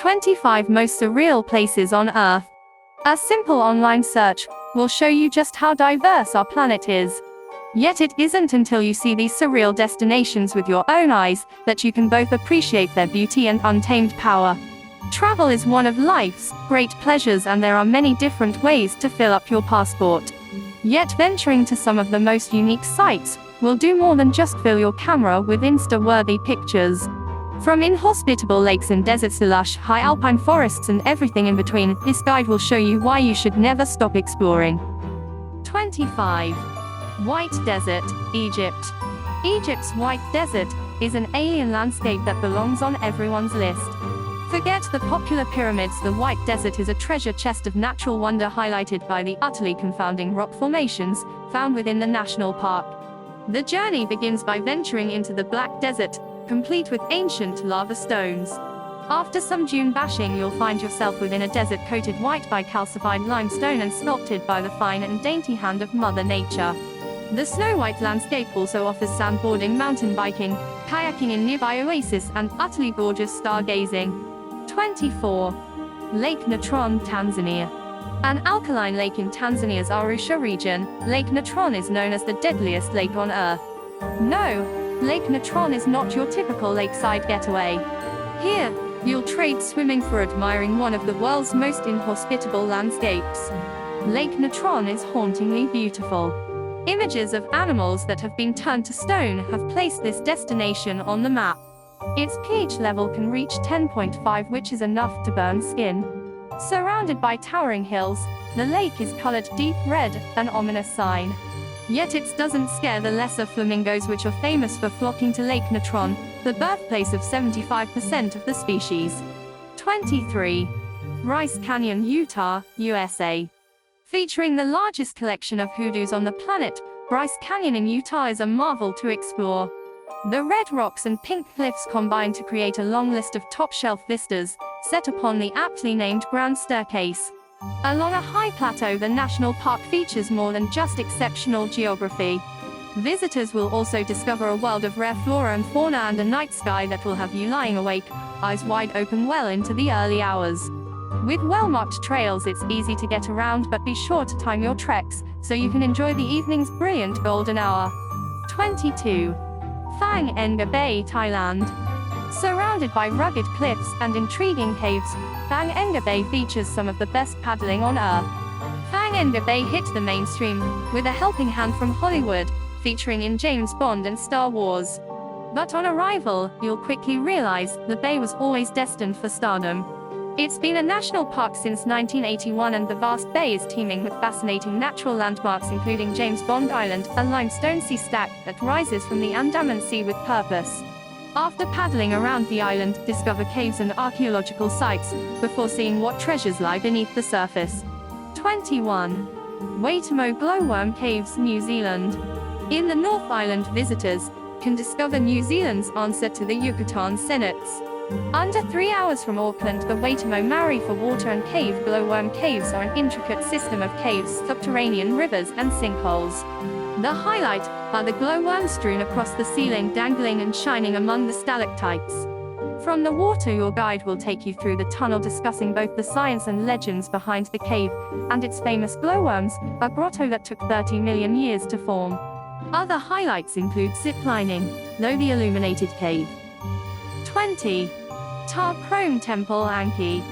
25 most surreal places on Earth. A simple online search will show you just how diverse our planet is. Yet it isn't until you see these surreal destinations with your own eyes that you can both appreciate their beauty and untamed power. Travel is one of life's great pleasures, and there are many different ways to fill up your passport. Yet venturing to some of the most unique sites will do more than just fill your camera with Insta-worthy pictures. From inhospitable lakes and deserts to lush, high alpine forests and everything in between, this guide will show you why you should never stop exploring. 25. White Desert, Egypt. Egypt's White Desert is an alien landscape that belongs on everyone's list. Forget the popular pyramids, the White Desert is a treasure chest of natural wonder highlighted by the utterly confounding rock formations found within the national park. The journey begins by venturing into the Black Desert, complete with ancient lava stones. After some dune bashing, you'll find yourself within a desert coated white by calcified limestone and sculpted by the fine and dainty hand of Mother Nature. The snow-white landscape also offers sandboarding, mountain biking, kayaking in nearby oasis, and utterly gorgeous stargazing. 24. Lake Natron, Tanzania. An alkaline lake in Tanzania's Arusha region, Lake Natron is known as the deadliest lake on Earth. No, Lake Natron is not your typical lakeside getaway. Here, you'll trade swimming for admiring one of the world's most inhospitable landscapes. Lake Natron is hauntingly beautiful. Images of animals that have been turned to stone have placed this destination on the map. Its pH level can reach 10.5, which is enough to burn skin. Surrounded by towering hills, the lake is colored deep red, an ominous sign. Yet it doesn't scare the lesser flamingos, which are famous for flocking to Lake Natron, the birthplace of 75% of the species. 23. Bryce Canyon, Utah, USA. Featuring the largest collection of hoodoos on the planet, Bryce Canyon in Utah is a marvel to explore. The red rocks and pink cliffs combine to create a long list of top-shelf vistas, set upon the aptly named Grand Staircase. Along a high plateau, the national park features more than just exceptional geography. Visitors will also discover a world of rare flora and fauna and a night sky that will have you lying awake, eyes wide open well into the early hours. With well-marked trails, it's easy to get around, but be sure to time your treks so you can enjoy the evening's brilliant golden hour. 22. Phang Nga Bay, Thailand. Surrounded by rugged cliffs and intriguing caves, Phang Nga Bay features some of the best paddling on Earth. Phang Nga Bay hit the mainstream with a helping hand from Hollywood, featuring in James Bond and Star Wars. But on arrival, you'll quickly realize the bay was always destined for stardom. It's been a national park since 1981, and the vast bay is teeming with fascinating natural landmarks, including James Bond Island, a limestone sea stack that rises from the Andaman Sea with purpose. After paddling around the island, discover caves and archaeological sites before seeing what treasures lie beneath the surface. 21. Waitomo Glowworm Caves, New Zealand. In the North Island, visitors can discover New Zealand's answer to the Yucatan Cenotes. Under 3 hours from Auckland, the Waitomo Maori for water and cave glowworm caves are an intricate system of caves, subterranean rivers, and sinkholes. The highlight are the glowworms strewn across the ceiling, dangling and shining among the stalactites. From the water, your guide will take you through the tunnel, discussing both the science and legends behind the cave and its famous glowworms, a grotto that took 30 million years to form. Other highlights include ziplining through the illuminated cave. 20. Ta Prohm Temple, Anki.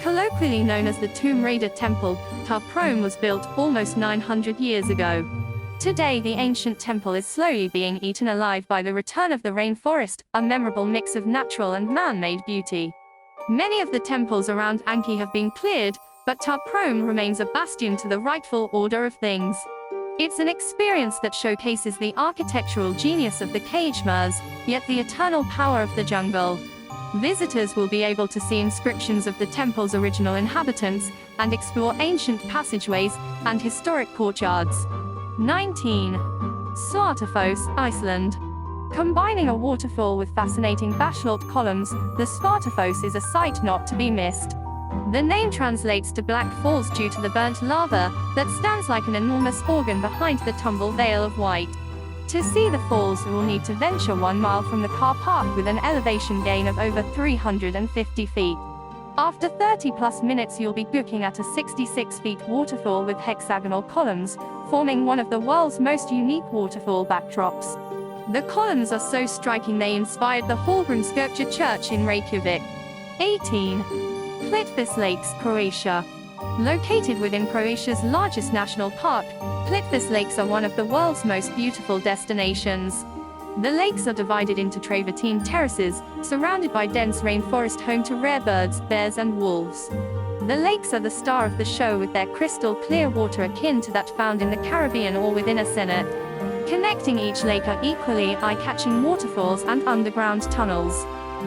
Colloquially known as the Tomb Raider Temple, Ta Prohm was built almost 900 years ago. Today, the ancient temple is slowly being eaten alive by the return of the rainforest, a memorable mix of natural and man-made beauty. Many of the temples around Anki have been cleared, but Ta Prohm remains a bastion to the rightful order of things. It's an experience that showcases the architectural genius of the Khmers, yet the eternal power of the jungle. Visitors will be able to see inscriptions of the temple's original inhabitants and explore ancient passageways and historic courtyards. 19. Svartafoss, Iceland. Combining a waterfall with fascinating basalt columns, the Svartafoss is a sight not to be missed. The name translates to Black Falls due to the burnt lava that stands like an enormous organ behind the tumble veil of white. To see the falls, you will need to venture 1 mile from the car park with an elevation gain of over 350 feet. After 30 plus minutes you'll be looking at a 66 feet waterfall with hexagonal columns, forming one of the world's most unique waterfall backdrops. The columns are so striking they inspired the Hallgrim sculpture church in Reykjavik. 18. Plitvice Lakes, Croatia. Located within Croatia's largest national park, Plitvice Lakes are one of the world's most beautiful destinations. The lakes are divided into travertine terraces, surrounded by dense rainforest home to rare birds, bears and wolves. The lakes are the star of the show with their crystal clear water akin to that found in the Caribbean or within a cenote. Connecting each lake are equally eye-catching waterfalls and underground tunnels.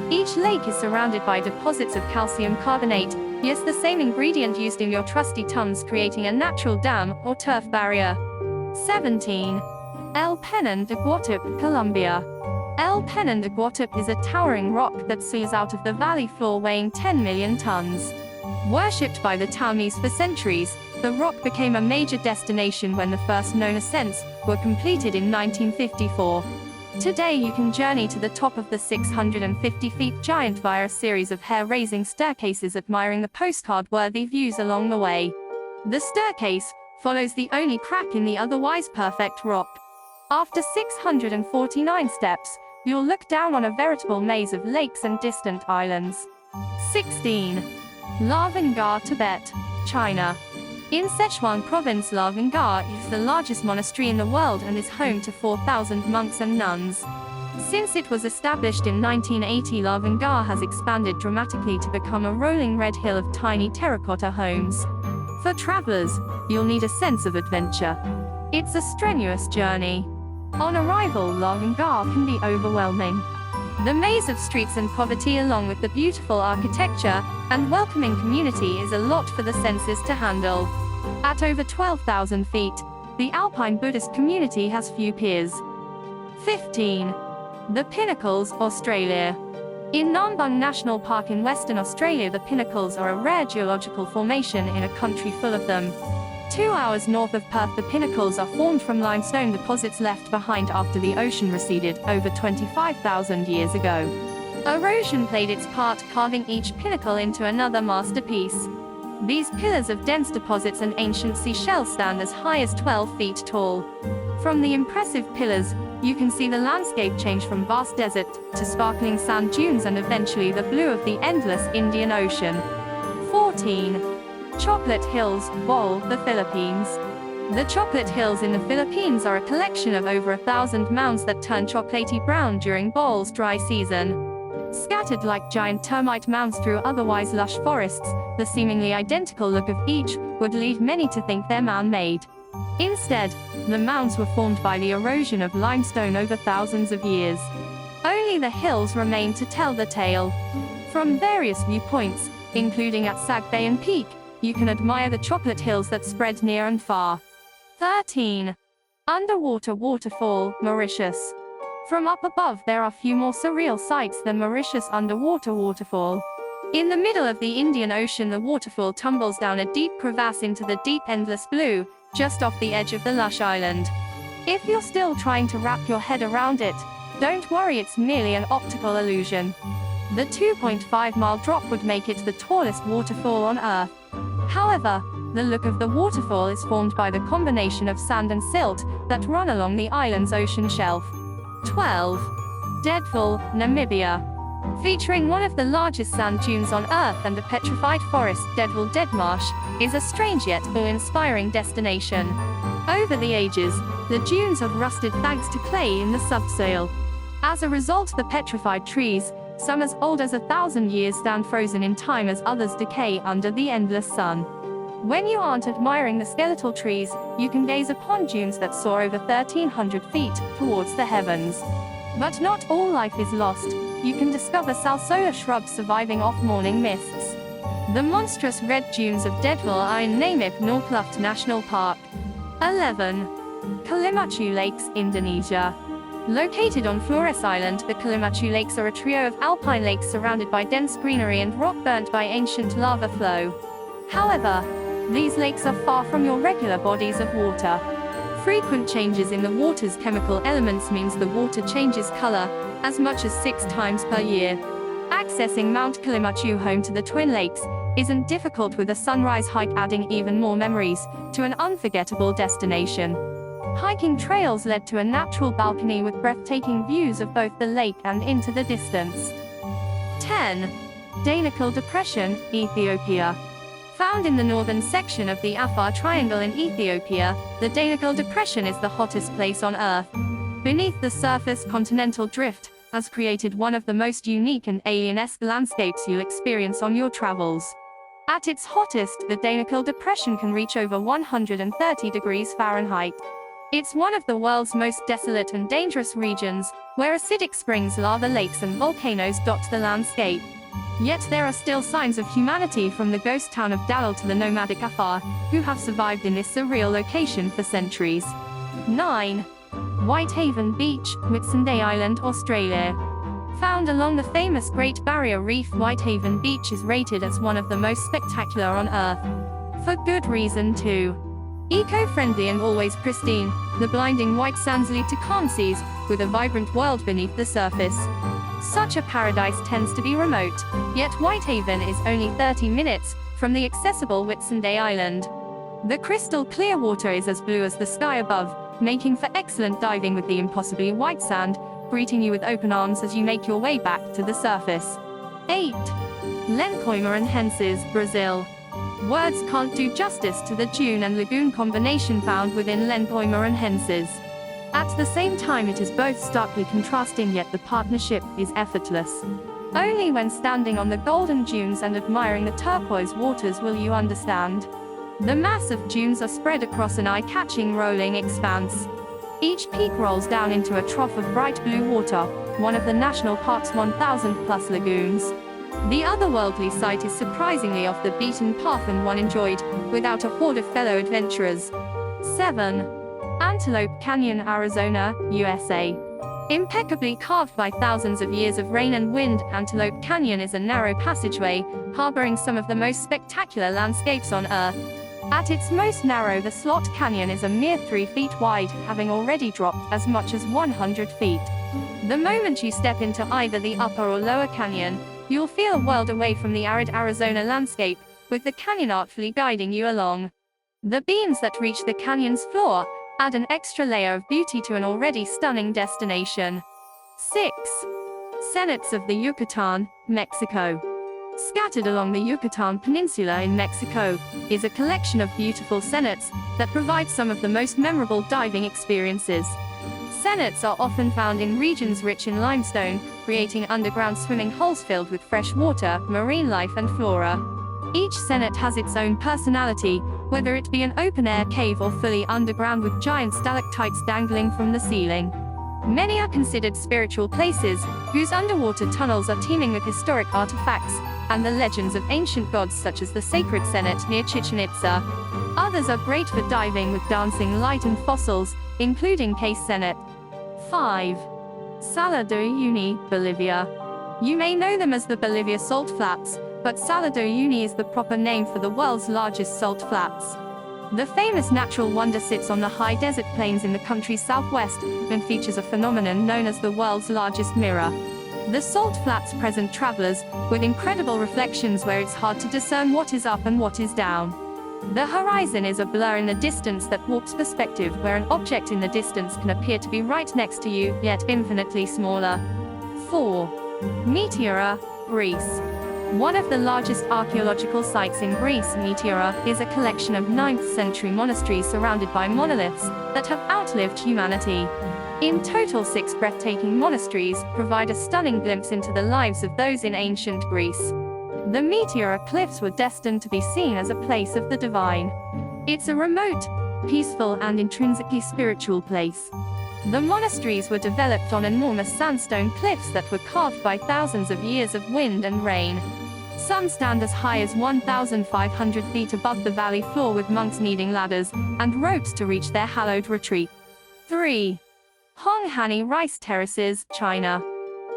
Each lake is surrounded by deposits of calcium carbonate, yes, the same ingredient used in your trusty Tums, creating a natural dam or turf barrier. 17. El Peñón de Guatap, Colombia. El Peñón de Guatap is a towering rock that soars out of the valley floor weighing 10 million tons. Worshipped by the Taumés for centuries, the rock became a major destination when the first known ascents were completed in 1954. Today you can journey to the top of the 650 feet giant via a series of hair-raising staircases, admiring the postcard-worthy views along the way. The staircase follows the only crack in the otherwise perfect rock. After 649 steps, you'll look down on a veritable maze of lakes and distant islands. 16. Lavangar, Tibet, China. In Sichuan province, Lavangar is the largest monastery in the world and is home to 4,000 monks and nuns. Since it was established in 1980, Lavangar has expanded dramatically to become a rolling red hill of tiny terracotta homes. For travelers, you'll need a sense of adventure. It's a strenuous journey. On arrival, Lavangar can be overwhelming. The maze of streets and poverty, along with the beautiful architecture and welcoming community, is a lot for the senses to handle. At over 12,000 feet, the Alpine Buddhist community has few peers. 15. The Pinnacles, Australia. In Nambung National Park in Western Australia, the Pinnacles are a rare geological formation in a country full of them. 2 hours north of Perth, the Pinnacles are formed from limestone deposits left behind after the ocean receded over 25,000 years ago. Erosion played its part, carving each pinnacle into another masterpiece. These pillars of dense deposits and ancient seashells stand as high as 12 feet tall. From the impressive pillars, you can see the landscape change from vast desert to sparkling sand dunes and eventually the blue of the endless Indian Ocean. 14. Chocolate Hills, Bohol, the Philippines. The Chocolate Hills in the Philippines are a collection of over 1,000 mounds that turn chocolatey brown during Bohol's dry season. Scattered like giant termite mounds through otherwise lush forests, the seemingly identical look of each would lead many to think they're man-made. Instead, the mounds were formed by the erosion of limestone over thousands of years. Only the hills remain to tell the tale. From various viewpoints, including at Sagbayan Peak, you can admire the chocolate hills that spread near and far. 13. Underwater Waterfall, Mauritius. From up above, there are few more surreal sights than Mauritius' underwater waterfall. In the middle of the Indian Ocean, the waterfall tumbles down a deep crevasse into the deep endless blue, just off the edge of the lush island. If you're still trying to wrap your head around it, don't worry, it's merely an optical illusion. The 2.5-mile drop would make it the tallest waterfall on Earth. However, the look of the waterfall is formed by the combination of sand and silt that run along the island's ocean shelf. 12. Deadfall, Namibia. Featuring one of the largest sand dunes on Earth and a petrified forest, Deadfall Deadmarsh is a strange yet awe-inspiring destination. Over the ages, the dunes have rusted thanks to clay in the subsoil. As a result, the petrified trees, some as old as 1,000 years, stand frozen in time as others decay under the endless sun. When you aren't admiring the skeletal trees, you can gaze upon dunes that soar over 1,300 feet towards the heavens. But not all life is lost. You can discover salsola shrubs surviving off morning mists. The monstrous red dunes of Deadfall are in Namib Northluft National Park. 11. Kalimantan Lakes, Indonesia. Located on Flores Island, the Kalimantan Lakes are a trio of alpine lakes surrounded by dense greenery and rock burnt by ancient lava flow. However, these lakes are far from your regular bodies of water. Frequent changes in the water's chemical elements means the water changes color as much as 6 times per year. accessing Mount Kilimanjaro, home to the Twin Lakes, isn't difficult, with a sunrise hike adding even more memories to an unforgettable destination. Hiking trails led to a natural balcony with breathtaking views of both the lake and into the distance. 10. Danakil Depression, Ethiopia. Found in the northern section of the Afar Triangle in Ethiopia, the Danakil Depression is the hottest place on Earth. Beneath the surface, continental drift has created one of the most unique and alien-esque landscapes you'll experience on your travels. At its hottest, the Danakil Depression can reach over 130 degrees Fahrenheit. It's one of the world's most desolate and dangerous regions, where acidic springs, lava lakes and volcanoes dot the landscape. Yet there are still signs of humanity, from the ghost town of Dalal to the nomadic Afar, who have survived in this surreal location for centuries. 9. Whitehaven Beach, Whitsunday Island, Australia. Found along the famous Great Barrier Reef, Whitehaven Beach is rated as one of the most spectacular on Earth. For good reason too. Eco-friendly and always pristine, the blinding white sands lead to calm seas, with a vibrant world beneath the surface. Such a paradise tends to be remote, yet Whitehaven is only 30 minutes from the accessible Whitsunday Island. The crystal clear water is as blue as the sky above, making for excellent diving, with the impossibly white sand greeting you with open arms as you make your way back to the surface. 8. Lencoimaranhenses, Brazil. Words can't do justice to the dune and lagoon combination found within Lencoimaranhenses. At the same time, it is both starkly contrasting, yet the partnership is effortless. Only when standing on the golden dunes and admiring the turquoise waters will you understand. The massive dunes are spread across an eye-catching rolling expanse. Each peak rolls down into a trough of bright blue water, one of the national park's 1,000-plus lagoons. The otherworldly sight is surprisingly off the beaten path, and one enjoyed without a horde of fellow adventurers. 7. Antelope Canyon, Arizona, USA. Impeccably carved by thousands of years of rain and wind, Antelope Canyon is a narrow passageway, harboring some of the most spectacular landscapes on Earth. At its most narrow, the Slot Canyon is a mere 3 feet wide, having already dropped as much as 100 feet. The moment you step into either the upper or lower canyon, you'll feel a world away from the arid Arizona landscape, with the canyon artfully guiding you along. The beams that reach the canyon's floor add an extra layer of beauty to an already stunning destination. 6. Cenotes of the Yucatan, Mexico. Scattered along the Yucatan Peninsula in Mexico is a collection of beautiful cenotes that provide some of the most memorable diving experiences. Cenotes are often found in regions rich in limestone, creating underground swimming holes filled with fresh water, marine life and flora. Each cenote has its own personality, whether it be an open-air cave or fully underground with giant stalactites dangling from the ceiling. Many are considered spiritual places, whose underwater tunnels are teeming with historic artifacts and the legends of ancient gods, such as the sacred cenote near Chichen Itza. Others are great for diving, with dancing light and fossils, including Case Cenote. 5. Salar de Uyuni, Bolivia. You may know them as the Bolivia Salt Flats, but Salar de Uyuni is the proper name for the world's largest salt flats. The famous natural wonder sits on the high desert plains in the country's southwest and features a phenomenon known as the world's largest mirror. The salt flats present travelers with incredible reflections, where it's hard to discern what is up and what is down. The horizon is a blur in the distance that warps perspective, where an object in the distance can appear to be right next to you, yet infinitely smaller. 4. Meteora, Greece. One of the largest archaeological sites in Greece, Meteora is a collection of 9th century monasteries surrounded by monoliths that have outlived humanity. In total, 6 breathtaking monasteries provide a stunning glimpse into the lives of those in ancient Greece. The Meteora cliffs were destined to be seen as a place of the divine. It's a remote, peaceful and intrinsically spiritual place. The monasteries were developed on enormous sandstone cliffs that were carved by thousands of years of wind and rain. Some stand as high as 1,500 feet above the valley floor, with monks needing ladders and ropes to reach their hallowed retreat. 3. Honghani Rice Terraces, China.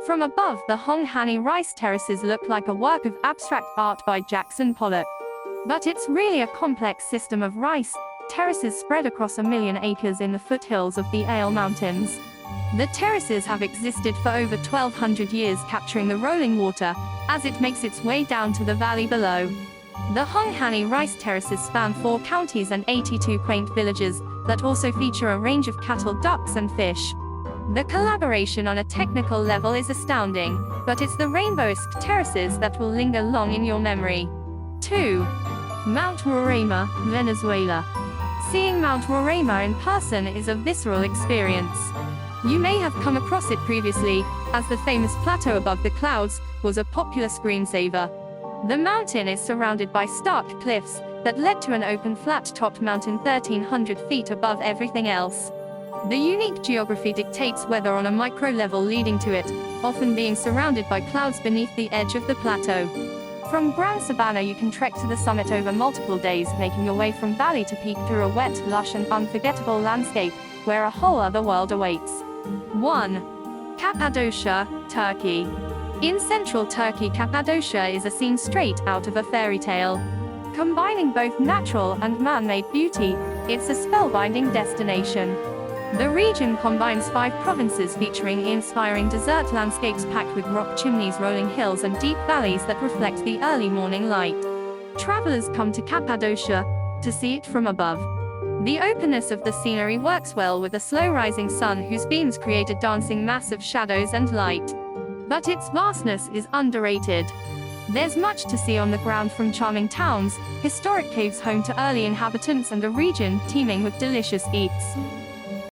From above, the Honghani Rice Terraces look like a work of abstract art by Jackson Pollock. But it's really a complex system of rice terraces spread across 1 million acres in the foothills of the Ale Mountains. The terraces have existed for over 1,200 years, capturing the rolling water as it makes its way down to the valley below. The Honghani rice terraces span 4 counties and 82 quaint villages that also feature a range of cattle, ducks, and fish. The collaboration on a technical level is astounding, but it's the rainbow-esque terraces that will linger long in your memory. 2. Mount Roraima, Venezuela. Seeing Mount Roraima in person is a visceral experience. You may have come across it previously, as the famous plateau above the clouds was a popular screensaver. The mountain is surrounded by stark cliffs that led to an open flat-topped mountain 1,300 feet above everything else. The unique geography dictates weather on a micro level leading to it, often being surrounded by clouds beneath the edge of the plateau. From Grand Sabana you can trek to the summit over multiple days, making your way from valley to peak through a wet, lush, and unforgettable landscape, where a whole other world awaits. 1. Cappadocia, Turkey. In central Turkey, Cappadocia is a scene straight out of a fairy tale. Combining both natural and man-made beauty, it's a spellbinding destination. The region combines 5 provinces featuring inspiring desert landscapes packed with rock chimneys, rolling hills, and deep valleys that reflect the early morning light. Travelers come to Cappadocia to see it from above. The openness of the scenery works well with a slow-rising sun whose beams create a dancing mass of shadows and light. But its vastness is underrated. There's much to see on the ground, from charming towns, historic caves home to early inhabitants, and a region teeming with delicious eats.